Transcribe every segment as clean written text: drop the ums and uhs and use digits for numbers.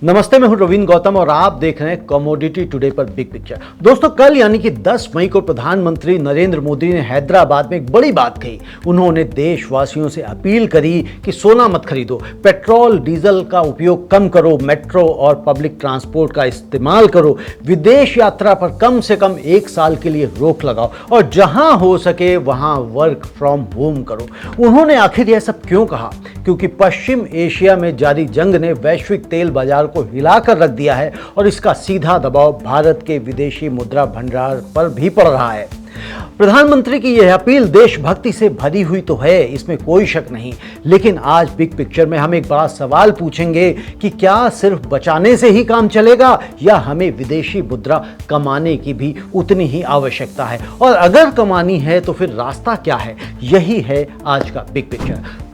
नमस्ते, मैं हूं रवीन गौतम और आप देख रहे हैं कमोडिटी टुडे पर बिग पिक्चर। दोस्तों, कल यानी कि 10 मई को प्रधानमंत्री नरेंद्र मोदी ने हैदराबाद में एक बड़ी बात कही। उन्होंने देशवासियों से अपील करी कि सोना मत खरीदो, पेट्रोल डीजल का उपयोग कम करो, मेट्रो और पब्लिक ट्रांसपोर्ट का इस्तेमाल करो, विदेश यात्रा पर कम से कम 1 साल के लिए रोक लगाओ और जहां हो सके वहां वर्क फ्रॉम होम करो। उन्होंने आखिर यह सब क्यों कहा? क्योंकि पश्चिम एशिया में जारी जंग ने वैश्विक तेल बाजार को हिलाकर रख दिया है और इसका सीधा दबाव भारत के विदेशी मुद्रा भंडार पर भी पड़ रहा है। प्रधानमंत्री की यह अपील देशभक्ति से भरी हुई तो है, इसमें कोई शक नहीं, लेकिन आज बिग पिक्चर में हम एक बड़ा सवाल पूछेंगे कि क्या सिर्फ बचाने से ही काम चलेगा या हमें विदेशी मुद्रा कमाने की भी उतनी ही आवश्यकता है, और अगर कमानी है तो फिर रास्ता क्या है? यही है आज का बिग पिक्चर।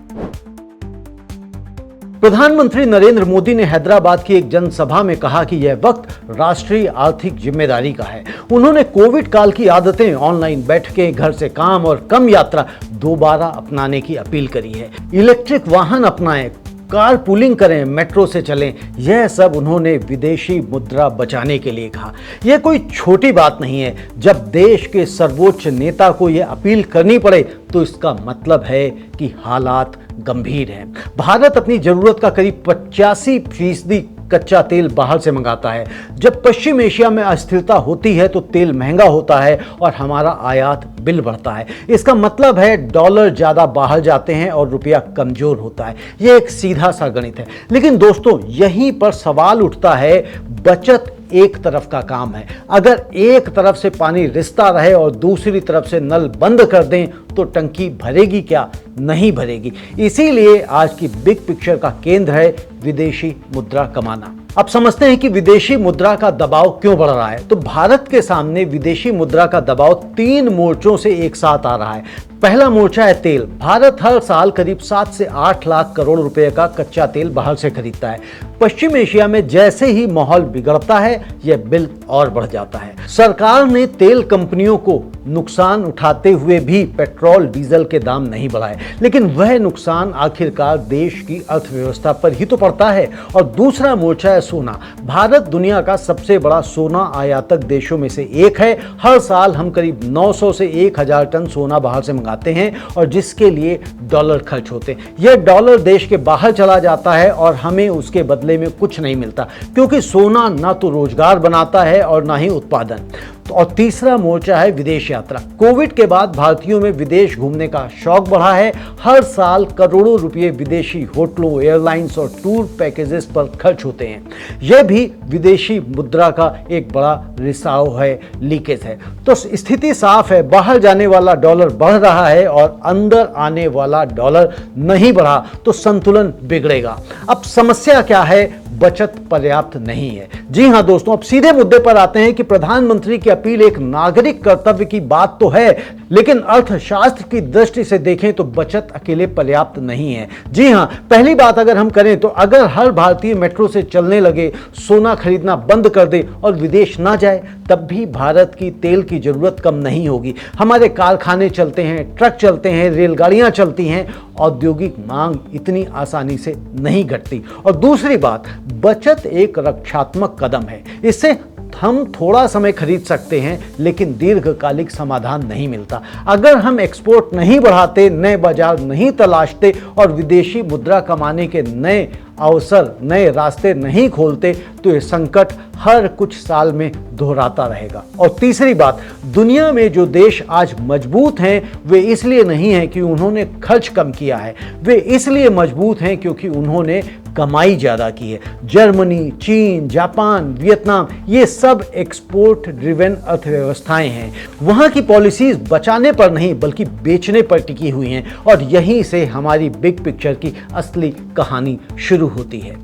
प्रधानमंत्री नरेंद्र मोदी ने हैदराबाद की एक जनसभा में कहा कि यह वक्त राष्ट्रीय आर्थिक जिम्मेदारी का है। उन्होंने कोविड काल की आदतें, ऑनलाइन बैठकें, घर से काम और कम यात्रा दोबारा अपनाने की अपील करी है। इलेक्ट्रिक वाहन अपनाएं, कार पूलिंग करें, मेट्रो से चलें, यह सब उन्होंने विदेशी मुद्रा बचाने के लिए कहा। यह कोई छोटी बात नहीं है। जब देश के सर्वोच्च नेता को यह अपील करनी पड़े तो इसका मतलब है कि हालात गंभीर हैं। भारत अपनी जरूरत का करीब 85% कच्चा तेल बाहर से मंगाता है। जब पश्चिम एशिया में अस्थिरता होती है तो तेल महंगा होता है और हमारा आयात बिल बढ़ता है। इसका मतलब है डॉलर ज्यादा बाहर जाते हैं और रुपया कमजोर होता है। यह एक सीधा सा गणित है। लेकिन दोस्तों, यहीं पर सवाल उठता है, बचत एक तरफ का काम है। अगर एक तरफ से पानी रिसता रहे और दूसरी तरफ से नल बंद कर दें तो टंकी भरेगी क्या? नहीं भरेगी। इसीलिए आज की बिग पिक्चर का केंद्र है विदेशी मुद्रा कमाना। अब समझते हैं कि विदेशी मुद्रा का दबाव क्यों बढ़ रहा है। तो भारत के सामने विदेशी मुद्रा का दबाव 3 मोर्चों से एक साथ आ रहा है। पहला मोर्चा है तेल। भारत हर साल करीब 7 से 8 लाख करोड़ रुपए का कच्चा तेल बाहर से खरीदता है। पश्चिम एशिया में जैसे ही माहौल बिगड़ता है, यह बिल और बढ़ जाता है। सरकार ने तेल कंपनियों को नुकसान उठाते हुए भी पेट्रोल डीजल के दाम नहीं बढ़ाए, लेकिन वह नुकसान आखिरकार देश की अर्थव्यवस्था पर ही तो पड़ता है। और दूसरा मोर्चा है सोना। भारत दुनिया का सबसे बड़ा सोना आयातक देशों में से एक है। हर साल हम करीब 900 से 1000 टन सोना बाहर से मंगाते हैं और जिसके लिए डॉलर खर्च होते हैं। यह डॉलर देश के बाहर चला जाता है और हमें उसके बदले में कुछ नहीं मिलता, क्योंकि सोना ना तो रोजगार बनाता है और ना ही उत्पादन। और तीसरा मोर्चा है विदेश यात्रा। कोविड के बाद भारतीयों में विदेश घूमने का शौक बढ़ा है। हर साल करोड़ों रुपए विदेशी होटलों, एयरलाइंस और टूर पैकेजेस पर खर्च होते हैं। यह भी विदेशी मुद्रा का एक बड़ा रिसाव है, लीकेज है। तो स्थिति साफ है, बाहर जाने वाला डॉलर बढ़ रहा है और अंदर आने वाला डॉलर नहीं बढ़ा तो संतुलन बिगड़ेगा। अब समस्या क्या है? बचत पर्याप्त नहीं है। जी हां दोस्तों, अब सीधे मुद्दे पर आते हैं कि प्रधानमंत्री की अपील एक नागरिक कर्तव्य की बात तो है, लेकिन अर्थशास्त्र की दृष्टि से देखें तो बचत अकेले पर्याप्त नहीं है। जी हां, पहली बात अगर हम करें तो अगर हर भारतीय मेट्रो से चलने लगे, सोना खरीदना बंद कर दे और विदेश ना जाए, तब भी भारत की तेल की जरूरत कम नहीं होगी। हमारे कारखाने चलते हैं, ट्रक चलते हैं, रेलगाड़ियां चलती हैं, औद्योगिक मांग इतनी आसानी से नहीं घटती। और दूसरी बात, बचत एक रक्षात्मक कदम है। इससे हम थोड़ा समय खरीद सकते हैं, लेकिन दीर्घकालिक समाधान नहीं मिलता। अगर हम एक्सपोर्ट नहीं बढ़ाते, नए बाजार नहीं तलाशते और विदेशी मुद्रा कमाने के नए अवसर, नए रास्ते नहीं खोलते, तो यह संकट हर कुछ साल में दोहराता रहेगा। और तीसरी बात, दुनिया में जो देश आज मजबूत हैं, वे इसलिए नहीं हैं कि उन्होंने खर्च कम किया है, वे इसलिए मजबूत हैं क्योंकि उन्होंने कमाई ज्यादा की है। जर्मनी, चीन, जापान, वियतनाम, ये सब एक्सपोर्ट ड्रिवन अर्थव्यवस्थाएं हैं। वहां की पॉलिसीज बचाने पर नहीं बल्कि बेचने पर टिकी हुई हैं और यहीं से हमारी बिग पिक्चर की असली कहानी शुरू होती है।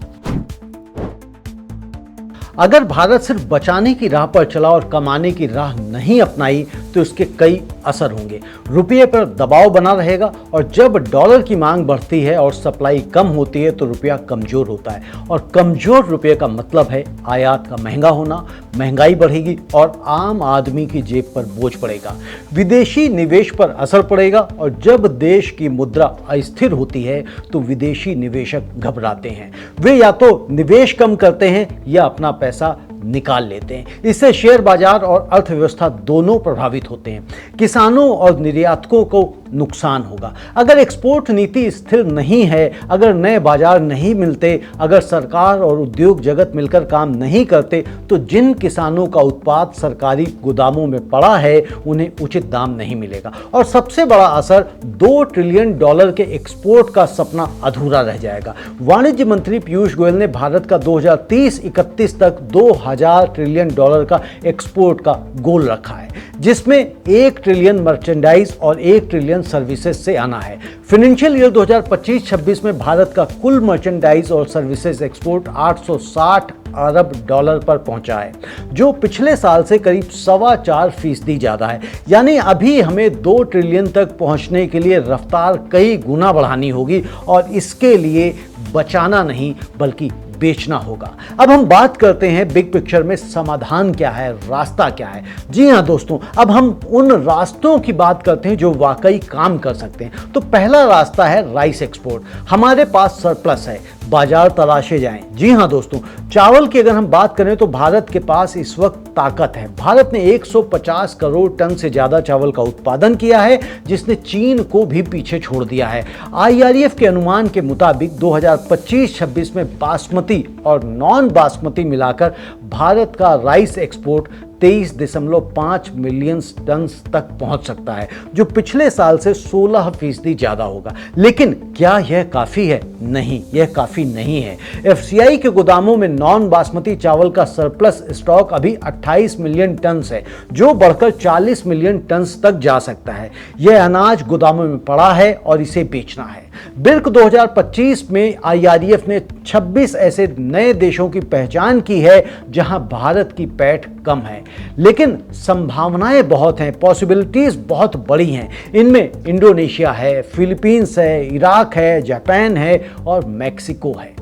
अगर भारत सिर्फ बचाने की राह पर चला और कमाने की राह नहीं अपनाई तो इसके कई असर होंगे। रुपये पर दबाव बना रहेगा और जब डॉलर की मांग बढ़ती है और सप्लाई कम होती है तो रुपया कमजोर होता है और कमजोर रुपये का मतलब है आयात का महंगा होना, महंगाई बढ़ेगी और आम आदमी की जेब पर बोझ पड़ेगा। विदेशी निवेश पर असर पड़ेगा और जब देश की मुद्रा अस्थिर होती है तो विदेशी निवेशक घबराते हैं। वे या तो निवेश कम करते हैं या अपना पैसा निकाल लेते हैं। इससे शेयर बाजार और अर्थव्यवस्था दोनों प्रभावित होते हैं। किसानों और निर्यातकों को नुकसान होगा। अगर एक्सपोर्ट नीति स्थिर नहीं है, अगर नए बाजार नहीं मिलते, अगर सरकार और उद्योग जगत मिलकर काम नहीं करते तो जिन किसानों का उत्पाद सरकारी गोदामों में पड़ा है उन्हें उचित दाम नहीं मिलेगा और सबसे बड़ा असर $2 ट्रिलियन के एक्सपोर्ट का सपना अधूरा रह जाएगा। वाणिज्य मंत्री पीयूष गोयल ने भारत का 2030-31 तक $2000 ट्रिलियन का एक्सपोर्ट का गोल रखा है, जिसमें 1 ट्रिलियन मर्चेंडाइज और 1 ट्रिलियन सर्विसेज से आना है। फाइनेंशियल ईयर 2025-26 में भारत का कुल मर्चेंडाइज और सर्विसेज एक्सपोर्ट $860 अरब पर पहुंचा है, जो पिछले साल से करीब 4.25% ज्यादा है। यानी अभी हमें 2 ट्रिलियन तक पहुंचने के लिए रफ्तार कई गुना बढ़ानी होगी और इसके लिए बचाना नहीं बल्कि बेचना होगा। अब हम बात करते हैं बिग पिक्चर में समाधान क्या है, रास्ता क्या है। जी हां दोस्तों, अब हम उन रास्तों की बात करते हैं जो वाकई काम कर सकते हैं। तो पहला रास्ता है राइस एक्सपोर्ट। हमारे पास सरप्लस है, बाजार तलाशे जाएं। जी हां दोस्तों, चावल की अगर हम बात करें तो भारत के पास इस वक्त ताकत है। भारत ने 150 करोड़ टन से ज्यादा चावल का उत्पादन किया है, जिसने चीन को भी पीछे छोड़ दिया है। IRF के अनुमान के मुताबिक 2025-26 में बासमती और नॉन बासमती मिलाकर भारत का राइस एक्सपोर्ट 23.5 मिलियन टन तक पहुंच सकता है, जो पिछले साल से 16% ज्यादा होगा। लेकिन क्या यह काफी है? नहीं, यह काफी नहीं है। FCI के गोदामों में नॉन बासमती चावल का सरप्लस स्टॉक अभी 28 मिलियन टन है, जो बढ़कर 40 मिलियन टन तक जा सकता है। यह अनाज गोदामों में पड़ा है और इसे बेचना है। बिर्क 2025 में IRF ने 26 ऐसे नए देशों की पहचान की है जहां भारत की पैठ कम है, लेकिन संभावनाएं बहुत हैं, पॉसिबिलिटीज बहुत बड़ी हैं। इनमें इंडोनेशिया है, फिलीपींस है, इराक है, जापान है और मैक्सिको है।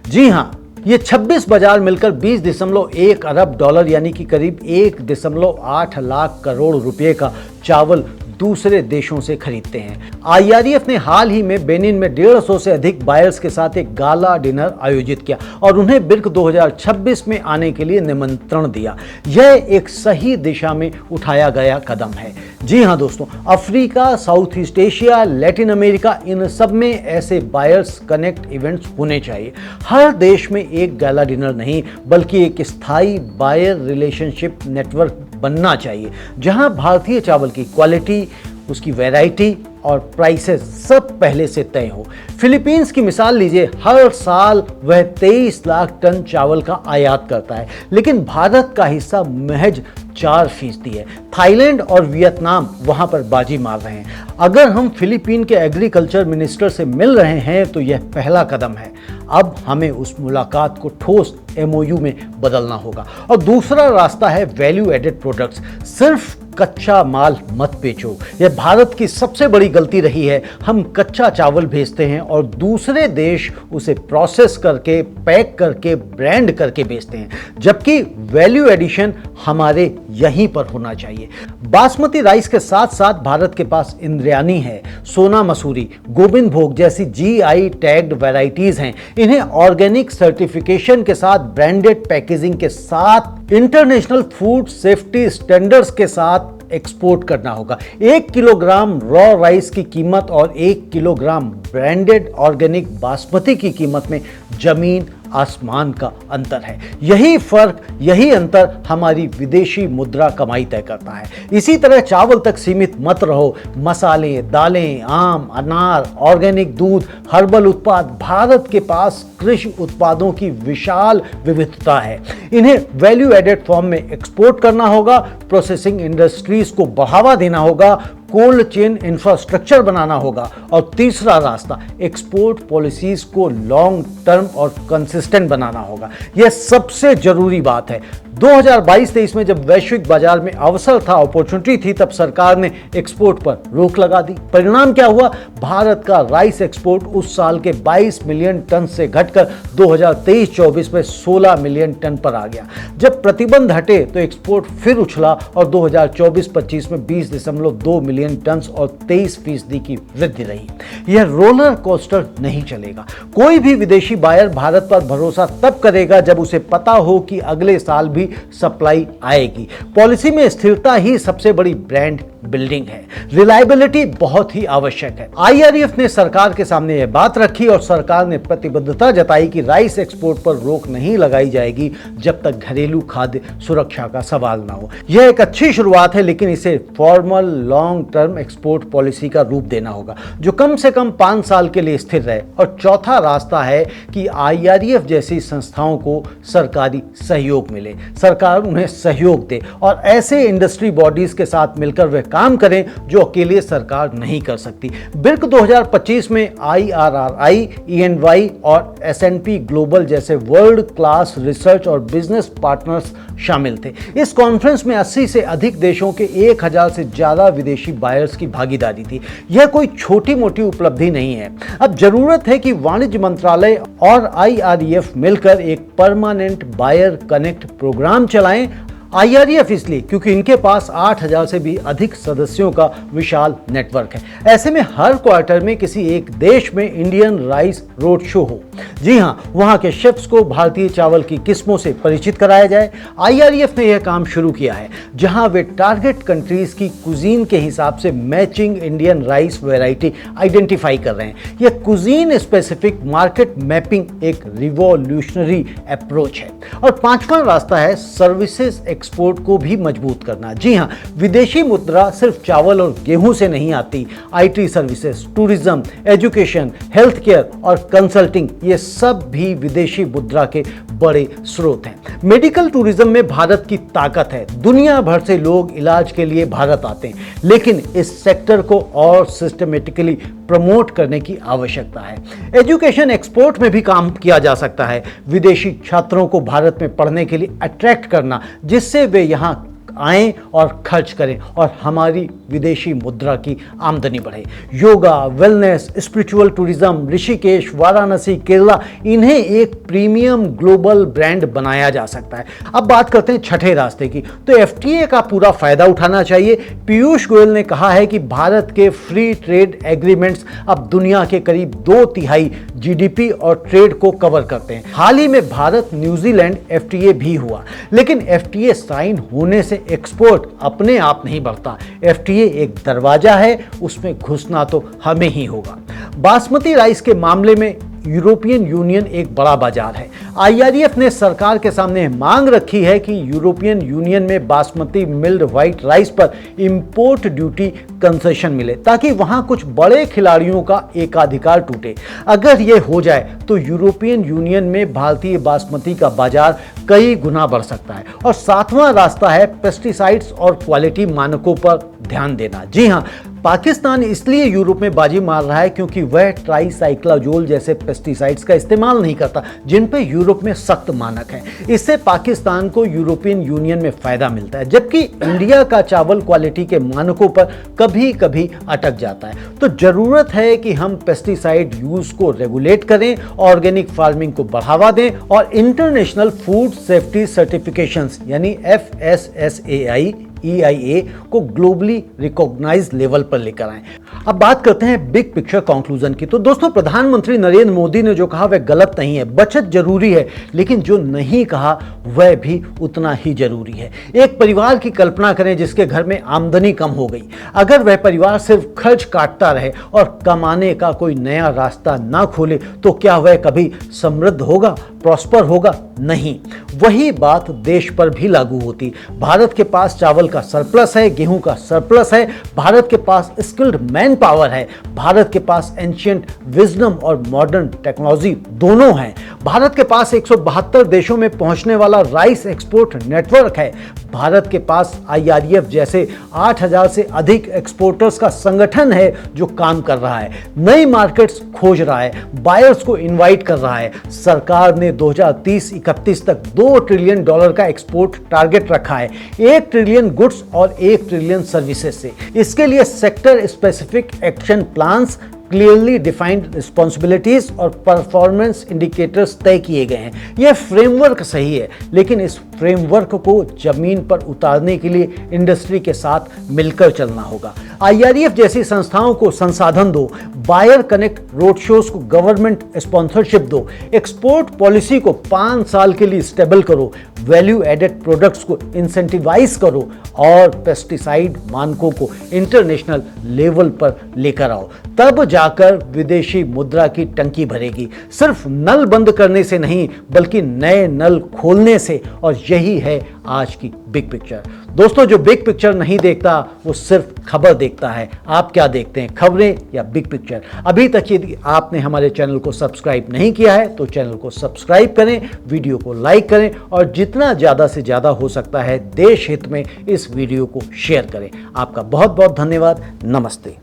जी हां, ये 26 बाजार मिलकर $20.1 अरब यानी कि करीब 1.8 लाख करोड़ रुपए का चावल दूसरे देशों से खरीदते हैं। IRF ने हाल ही में बेनिन में 150 से अधिक बायर्स के साथ एक गाला डिनर आयोजित किया और उन्हें बिर्क 2026 में आने के लिए निमंत्रण दिया। यह एक सही दिशा में उठाया गया कदम है। जी हां दोस्तों, Africa, South East Asia, Latin America, इन सब में ऐसे बायर्स कनेक्ट इवेंट्स होने चाहिए। हर देश में एक गाला डिनर नहीं बल्कि एक स्थायी बायर रिलेशनशिप नेटवर्क बनना चाहिए, जहां भारतीय चावल की क्वालिटी, उसकी वैरायटी और प्राइसेस सब पहले से तय हो। फिलीपींस की मिसाल लीजिए, हर साल वह 23 लाख टन चावल का आयात करता है, लेकिन भारत का हिस्सा महज 4% है। थाईलैंड और वियतनाम वहां पर बाजी मार रहे हैं। अगर हम फिलीपीन के एग्रीकल्चर मिनिस्टर से मिल रहे हैं तो यह पहला कदम है। अब हमें उस मुलाकात को ठोस MOU में बदलना होगा। और दूसरा रास्ता है वैल्यू एडेड प्रोडक्ट्स। सिर्फ कच्चा माल मत बेचो, यह भारत की सबसे बड़ी गलती रही है। हम कच्चा चावल भेजते हैं और दूसरे देश उसे प्रोसेस करके, पैक करके, ब्रांड करके बेचते हैं, जबकि वैल्यू एडिशन हमारे यहीं पर होना चाहिए। बासमती राइस के साथ साथ भारत के पास इंद्रायणी है, सोना मसूरी, गोविंद भोग जैसी GI टैग्ड वैरायटीज हैं। इन्हें ऑर्गेनिक सर्टिफिकेशन के साथ, ब्रांडेड पैकेजिंग के साथ, इंटरनेशनल फूड सेफ्टी स्टैंडर्ड्स के साथ एक्सपोर्ट करना होगा। 1 किलोग्राम रॉ राइस की कीमत और 1 किलोग्राम ब्रांडेड ऑर्गेनिक बासमती की कीमत में जमीन आसमान का अंतर है। यही फर्क, यही अंतर हमारी विदेशी मुद्रा कमाई तय करता है। इसी तरह चावल तक सीमित मत रहो। मसाले, दालें, आम, अनार, ऑर्गेनिक दूध, हर्बल उत्पाद, भारत के पास कृषि उत्पादों की विशाल विविधता है। इन्हें वैल्यू एडेड फॉर्म में एक्सपोर्ट करना होगा, प्रोसेसिंग इंडस्ट्रीज को बढ़ावा देना होगा, कोल्ड चेन इंफ्रास्ट्रक्चर बनाना होगा और तीसरा रास्ता एक्सपोर्ट पॉलिसीज को लॉन्ग टर्म और कंसिस्टेंट बनाना होगा। यह सबसे जरूरी बात है। 2022-23 में जब वैश्विक बाजार में अवसर था, अपॉर्चुनिटी थी, तब सरकार ने एक्सपोर्ट पर रोक लगा दी। परिणाम क्या हुआ? भारत का राइस एक्सपोर्ट उस साल के 22 मिलियन टन से घटकर 2023-24 में 16 मिलियन टन पर आ गया। जब प्रतिबंध हटे तो एक्सपोर्ट फिर उछला और 2024-25 में 20.2 मिलियन टन और 23% की वृद्धि रही। यह रोलर कोस्टर नहीं चलेगा। कोई भी विदेशी बायर भारत पर भरोसा तब करेगा जब उसे पता हो कि अगले साल भी सप्लाई आएगी। पॉलिसी में स्थिरता ही सबसे बड़ी ब्रांड बिल्डिंग है। रिलायबिलिटी बहुत ही आवश्यक है। आईआरएफ ने सरकार के सामने यह बात रखी और सरकार ने प्रतिबद्धता जताई कि राइस एक्सपोर्ट पर रोक नहीं लगाई जाएगी जब तक घरेलू खाद्य सुरक्षा का सवाल ना हो। यह एक अच्छी शुरुआत है, लेकिन इसे formal long term export policy का रूप देना होगा जो कम से कम 5 साल के लिए स्थिर रहे। और चौथा रास्ता है कि आईआरएफ जैसी संस्थाओं को सरकारी सहयोग मिले, सरकार उन्हें सहयोग दे और ऐसे इंडस्ट्री बॉडीज के साथ मिलकर वे काम करें जो अकेले सरकार नहीं कर सकती। बिर्क 2025 में IRRI, EY और S&P ग्लोबल जैसे वर्ल्ड क्लास रिसर्च और बिजनेस पार्टनर्स शामिल थे। इस कॉन्फ्रेंस में 80 से अधिक देशों के 1000 से ज्यादा विदेशी बायर्स की भागीदारी थी। यह कोई छोटी मोटी उपलब्धि नहीं है। अब जरूरत है कि वाणिज्य मंत्रालय और IREF मिलकर एक परमानेंट बायर कनेक्ट प्रोग्राम चलाएं। आईआरएफ इसलिए क्योंकि इनके पास 8000 से भी अधिक सदस्यों का विशाल नेटवर्क है। ऐसे में हर क्वार्टर में किसी एक देश में इंडियन राइस रोड शो हो। जी हां, वहां के शेफ्स को भारतीय चावल की किस्मों से परिचित कराया जाए। आईआरएफ ने यह काम शुरू किया है, जहां वे टारगेट कंट्रीज की कुजीन के हिसाब से matching Indian rice variety identify कर रहे हैं। यह कुजीन स्पेसिफिक मार्केट मैपिंग एक रिवॉल्यूशनरी अप्रोच है। और पांचवा रास्ता है सर्विसेज एक्सपोर्ट को भी मजबूत करना। जी हां, विदेशी मुद्रा सिर्फ चावल और गेहूं से नहीं आती। IT services, tourism, education, health care और कंसल्टिंग, ये सब भी विदेशी मुद्रा के बड़े स्रोत हैं। मेडिकल टूरिज्म में भारत की ताकत है। दुनिया भर से लोग इलाज के लिए भारत आते हैं, लेकिन इस सेक्टर को और सिस्टमेटिकली प्रमोट करने की आवश्यकता है। एजुकेशन एक्सपोर्ट में भी काम किया जा सकता है। विदेशी छात्रों को भारत में पढ़ने के लिए अट्रैक्ट करना, जिससे वे यहाँ आएं और खर्च करें और हमारी विदेशी मुद्रा की आमदनी बढ़े। Yoga, wellness, spiritual tourism, Rishikesh, Varanasi, Kerala, इन्हें एक प्रीमियम ग्लोबल ब्रांड बनाया जा सकता है। अब बात करते हैं छठे रास्ते की। तो एफटीए का पूरा फायदा उठाना चाहिए। पीयूष गोयल ने कहा है कि भारत के फ्री ट्रेड एग्रीमेंट्स अब दुनिया के करीब 2/3 जीडीपी और ट्रेड को कवर करते हैं। हाल ही में भारत न्यूजीलैंड एफटीए भी हुआ, लेकिन एफटीए साइन होने से एक्सपोर्ट अपने आप नहीं बढ़ता। एफटीए एक दरवाजा है, उसमें घुसना तो हमें ही होगा। बासमती राइस के मामले में यूरोपियन यूनियन एक बड़ा बाजार है। आईआरएफ ने सरकार के सामने मांग रखी है कि यूरोपियन यूनियन में बासमती मिल्ड व्हाइट राइस पर इंपोर्ट ड्यूटी कंसेशन मिले, ताकि वहां कुछ बड़े खिलाड़ियों का एकाधिकार टूटे। अगर यह हो जाए तो यूरोपियन यूनियन में भारतीय बासमती का बाजार कई गुना बढ़ सकता है। और सातवां रास्ता है पेस्टिसाइड्स और क्वालिटी मानकों पर ध्यान देना। जी हां, पाकिस्तान इसलिए यूरोप में बाजी मार रहा है क्योंकि वह ट्राइसाइक्लाजोल जैसे पेस्टिसाइड्स का इस्तेमाल नहीं करता, जिन पे यूरोप में सख्त मानक हैं। इससे पाकिस्तान को यूरोपियन यूनियन में फायदा मिलता है, जबकि इंडिया का चावल क्वालिटी के मानकों पर कभी कभी अटक जाता है। तो जरूरत है कि हम पेस्टिसाइड यूज को रेगुलेट करें, ऑर्गेनिक फार्मिंग को बढ़ावा दें और इंटरनेशनल फूड सेफ्टी सर्टिफिकेशंस यानी FSSAI EIA को ग्लोबली रिकॉग्नाइज लेवल पर लेकर आए। अब बात करते हैं बिग पिक्चर कंक्लूजन की। तो दोस्तों, प्रधानमंत्री नरेंद्र मोदी ने जो कहा वह गलत नहीं है। बचत जरूरी है, लेकिन जो नहीं कहा वह भी उतना ही जरूरी है। एक परिवार की कल्पना करें जिसके घर में आमदनी कम हो गई। अगर वह परिवार सिर्फ खर्च काटता रहे और कमाने का कोई नया रास्ता ना खोले तो क्या वह कभी समृद्ध होगा, प्रॉस्पर होगा? नहीं। वही बात देश पर भी लागू होती। भारत के पास चावल का सरप्लस है, गेहूं का सरप्लस है, भारत के पास स्किल्ड मैन पावर है, भारत के पास एंशिएंट विजडम और मॉडर्न टेक्नोलॉजी दोनों हैं। भारत के पास 172 देशों में पहुंचने वाला राइस एक्सपोर्ट नेटवर्क है। भारत के पास IREF जैसे 8,000 से अधिक एक्सपोर्टर्स का संगठन है जो काम कर रहा है, नई मार्केट्स खोज रहा है, बायर्स को इनवाइट कर रहा है। सरकार ने 2030-31 तक $2 ट्रिलियन का एक्सपोर्ट टारगेट रखा है, 1 ट्रिलियन गुड्स और 1 ट्रिलियन सर्विसेज से। इसके लिए sector specific action plans, clearly defined responsibilities और परफॉर्मेंस इंडिकेटर्स तय किए गए हैं। यह फ्रेमवर्क सही है, लेकिन इस फ्रेमवर्क को जमीन पर उतारने के लिए इंडस्ट्री के साथ मिलकर चलना होगा। IREF जैसी संस्थाओं को संसाधन दो, बायर कनेक्ट रोड शोज को गवर्नमेंट स्पॉन्सरशिप दो, एक्सपोर्ट पॉलिसी को 5 साल के लिए स्टेबल करो, वैल्यू एडेड प्रोडक्ट्स को इंसेंटिवाइज करो और पेस्टिसाइड मानकों को इंटरनेशनल लेवल पर लेकर आओ। तब जाकर विदेशी मुद्रा की टंकी भरेगी, सिर्फ नल बंद करने से नहीं बल्कि नए नल खोलने से। और यही है आज की बिग पिक्चर। दोस्तों, जो बिग पिक्चर नहीं देखता वो सिर्फ खबर देखता है। आप क्या देखते हैं, खबरें या बिग पिक्चर? अभी तक यदि आपने हमारे चैनल को सब्सक्राइब नहीं किया है तो चैनल को सब्सक्राइब करें, वीडियो को लाइक करें और जितना ज़्यादा से ज़्यादा हो सकता है देश हित में इस वीडियो को शेयर करें। आपका बहुत बहुत धन्यवाद। नमस्ते।